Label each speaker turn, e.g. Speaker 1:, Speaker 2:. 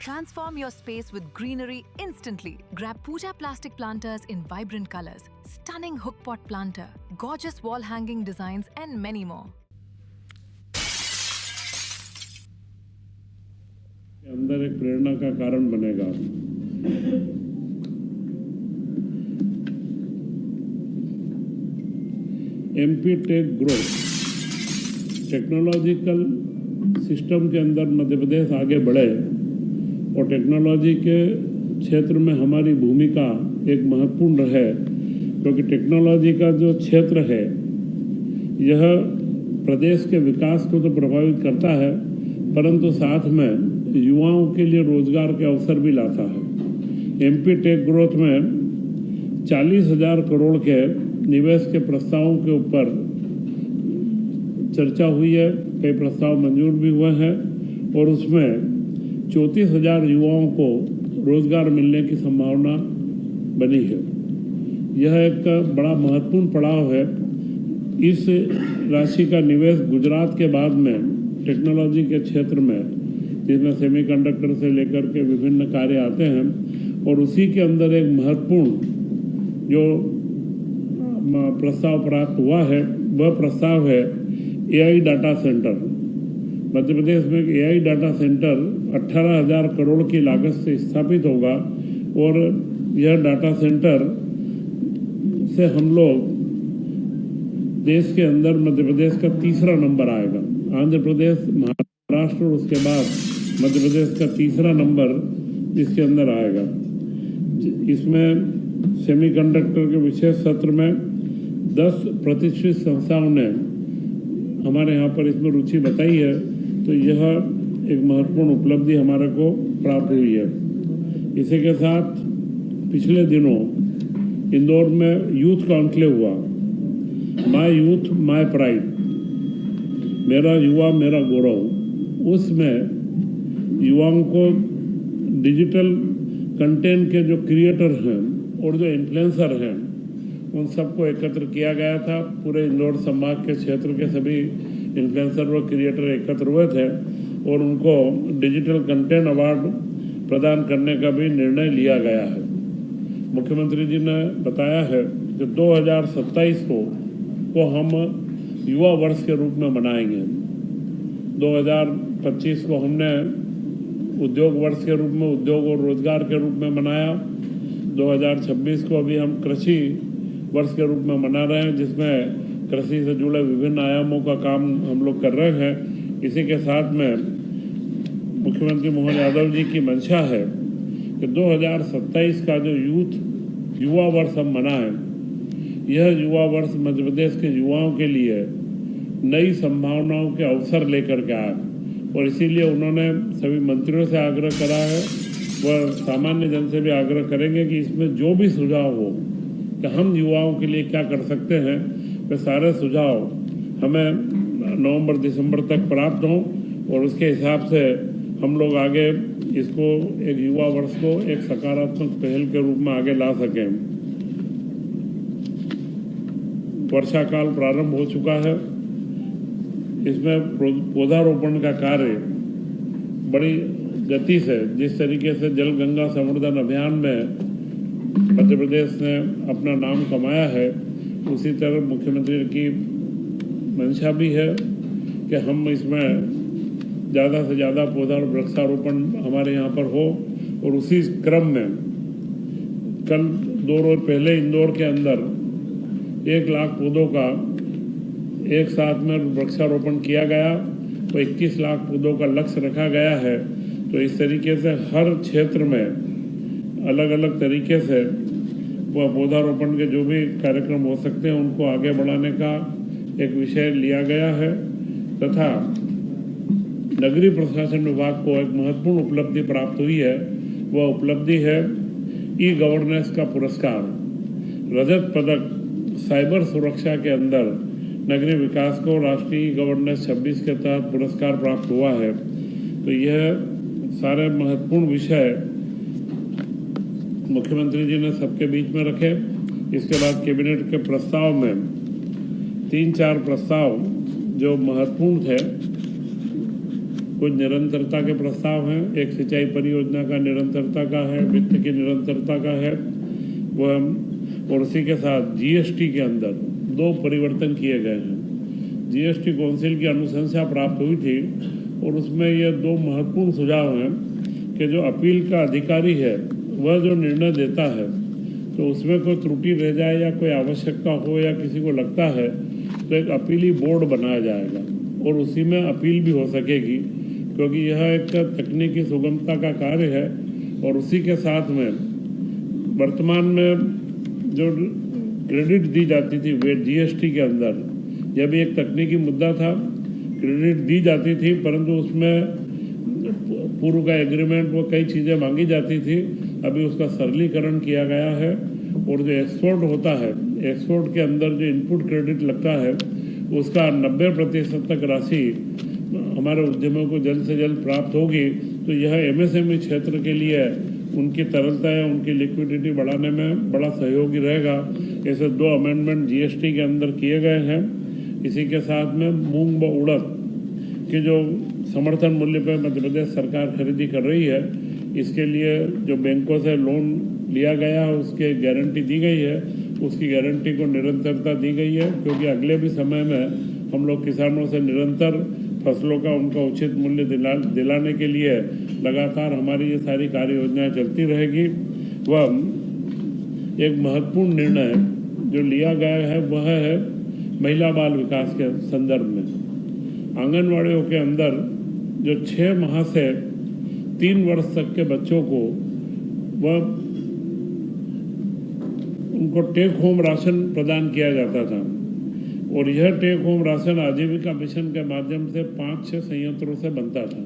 Speaker 1: Transform your space with greenery instantly. Grab Pooja plastic planters in vibrant colors, stunning hook pot planter, gorgeous wall hanging designs and many more.
Speaker 2: अंदर एक प्रेरणा का कारण बनेगा। MP tech growth technological system के अंदर मध्य प्रदेश आगे बढ़े और टेक्नोलॉजी के क्षेत्र में हमारी भूमिका एक महत्वपूर्ण रहे, क्योंकि टेक्नोलॉजी का जो क्षेत्र है यह प्रदेश के विकास को तो प्रभावित करता है, परंतु साथ में युवाओं के लिए रोजगार के अवसर भी लाता है। एमपी टेक ग्रोथ में 40,000 करोड़ के निवेश के प्रस्तावों के ऊपर चर्चा हुई है, कई प्रस्ताव मंजूर भी हुए हैं और उसमें 34,000 युवाओं को रोजगार मिलने की संभावना बनी है। यह एक बड़ा महत्वपूर्ण पड़ाव है। इस राशि का निवेश गुजरात के बाद में टेक्नोलॉजी के क्षेत्र में, जिसमें सेमीकंडक्टर से लेकर के विभिन्न कार्य आते हैं, और उसी के अंदर एक महत्वपूर्ण जो प्रस्ताव प्राप्त हुआ है वह प्रस्ताव है AI data centre. Madhya Pradesh में एआई डाटा सेंटर 18,000 करोड़ की लागत से स्थापित होगा और यह डाटा सेंटर से हम लोग देश के अंदर मध्य प्रदेश का तीसरा नंबर आएगा। आंध्र प्रदेश, महाराष्ट्र और उसके बाद मध्य प्रदेश का तीसरा नंबर इसके अंदर आएगा। इसमें सेमीकंडक्टर के विशेष सत्र में 10 प्रतिष्ठित संस्थाओं ने हमारे यहाँ पर इसमें रुचि बताई है, तो यह एक महत्वपूर्ण उपलब्धि हमारे को प्राप्त हुई है। इसी के साथ पिछले दिनों इंदौर में यूथ कॉन्क्लेव हुआ, माय यूथ माय प्राइड, मेरा युवा मेरा गौरव। उसमें युवाओं को डिजिटल कंटेंट के जो क्रिएटर हैं और जो इन्फ्लुएंसर हैं उन सबको एकत्र किया गया था। पूरे इंदौर संभाग के क्षेत्र के सभी इन्फ्लुएंसर व क्रिएटर एकत्र हुए थे और उनको डिजिटल कंटेंट अवार्ड प्रदान करने का भी निर्णय लिया गया है। मुख्यमंत्री जी ने बताया है कि 2027 को हम युवा वर्ष के रूप में मनाएंगे। 2025 को हमने उद्योग वर्ष के रूप में, उद्योग और रोजगार के रूप में मनाया। 2026 को अभी हम कृषि वर्ष के रूप में मना रहे हैं, जिसमें कृषि से जुड़े विभिन्न आयामों का काम हम लोग कर रहे हैं। इसी के साथ में मुख्यमंत्री मोहन यादव जी की मंशा है कि 2027 का जो युवा वर्ष हम मनाएं, यह युवा वर्ष मध्य प्रदेश के युवाओं के लिए नई संभावनाओं के अवसर लेकर के आए और इसीलिए उन्होंने सभी मंत्रियों से आग्रह करा है, वह सामान्य जन से भी आग्रह करेंगे कि इसमें जो भी सुझाव हो कि हम युवाओं के लिए क्या कर सकते हैं, वे सारे सुझाव हमें नवंबर-दिसंबर तक प्राप्त हों और उसके हिसाब से हम लोग आगे इसको एक युवा वर्ष को एक सकारात्मक पहल के रूप में आगे ला सकें। वर्षा काल प्रारंभ हो चुका है। इसमें पौधारोपण का कार्य बड़ी गति से, जिस तरीके से जल गंगा संवर्धन अभियान में मध्य प्रदेश ने अपना नाम कमाया है, उसी तरह मुख्यमंत्री की मंशा भी है कि हम इसमें ज़्यादा से ज़्यादा पौधा वृक्षारोपण हमारे यहाँ पर हो। और उसी क्रम में कल 2 रोज पहले इंदौर के अंदर 1 लाख पौधों का एक साथ में वृक्षारोपण किया गया, तो 21 लाख पौधों का लक्ष्य रखा गया है। तो इस तरीके से हर क्षेत्र में अलग अलग तरीके से वह पौधारोपण के जो भी कार्यक्रम हो सकते हैं उनको आगे बढ़ाने का एक विषय लिया गया है। तथा नगरीय प्रशासन विभाग को एक महत्वपूर्ण उपलब्धि प्राप्त हुई है, वह उपलब्धि है ई गवर्नेंस का पुरस्कार। रजत पदक साइबर सुरक्षा के अंदर नगरीय विकास को राष्ट्रीय गवर्नेंस 26 के तहत पुरस्कार प्राप्त हुआ है। तो यह सारे महत्वपूर्ण विषय मुख्यमंत्री जी ने सबके बीच में रखे। इसके बाद कैबिनेट के प्रस्ताव में 3-4 प्रस्ताव जो महत्वपूर्ण थे कुछ निरंतरता के प्रस्ताव हैं। एक सिंचाई परियोजना का निरंतरता का है, वित्त की निरंतरता का है वह, और उसी के साथ जीएसटी के अंदर 2 परिवर्तन किए गए हैं। जीएसटी काउंसिल की अनुशंसा प्राप्त हुई थी और उसमें ये 2 महत्वपूर्ण सुझाव हैं कि जो अपील का अधिकारी है वह जो निर्णय देता है तो उसमें कोई त्रुटि रह जाए या कोई आवश्यकता हो या किसी को लगता है तो एक अपीली बोर्ड बनाया जाएगा और उसी में अपील भी हो सकेगी, क्योंकि यह एक तकनीकी सुगमता का कार्य है। और उसी के साथ में वर्तमान में जो क्रेडिट दी जाती थी वे जीएसटी के अंदर, यह भी एक तकनीकी मुद्दा था। क्रेडिट दी जाती थी परंतु उसमें पूर्व का एग्रीमेंट वो कई चीज़ें मांगी जाती थी, अभी उसका सरलीकरण किया गया है। और जो एक्सपोर्ट होता है, एक्सपोर्ट के अंदर जो इनपुट क्रेडिट लगता है उसका 90% तक राशि हमारे उद्यमों को जल्द से जल्द प्राप्त होगी। तो यह एमएसएमई क्षेत्र के लिए उनकी तरलता या उनकी लिक्विडिटी बढ़ाने में बड़ा सहयोगी रहेगा। ऐसे 2 अमेंडमेंट जीएसटी के अंदर किए गए हैं। इसी के साथ में मूंग व उड़द की जो समर्थन मूल्य पर मध्य प्रदेश सरकार खरीदी कर रही है, इसके लिए जो बैंकों से लोन लिया गया है उसके गारंटी दी गई है, उसकी गारंटी को निरंतरता दी गई है, क्योंकि अगले भी समय में हम लोग किसानों से निरंतर फसलों का उनका उचित मूल्य दिलाने के लिए लगातार हमारी ये सारी कार्य योजनाएं चलती रहेगी। वह एक महत्वपूर्ण निर्णय जो लिया गया है वह है महिला बाल विकास के संदर्भ में। आंगनवाड़ियों के अंदर जो 6 माह से 3 वर्ष तक के बच्चों को वह उनको टेक होम राशन प्रदान किया जाता था और यह टेक होम राशन आजीविका मिशन के माध्यम से 5-6 संयंत्रों से बनता था।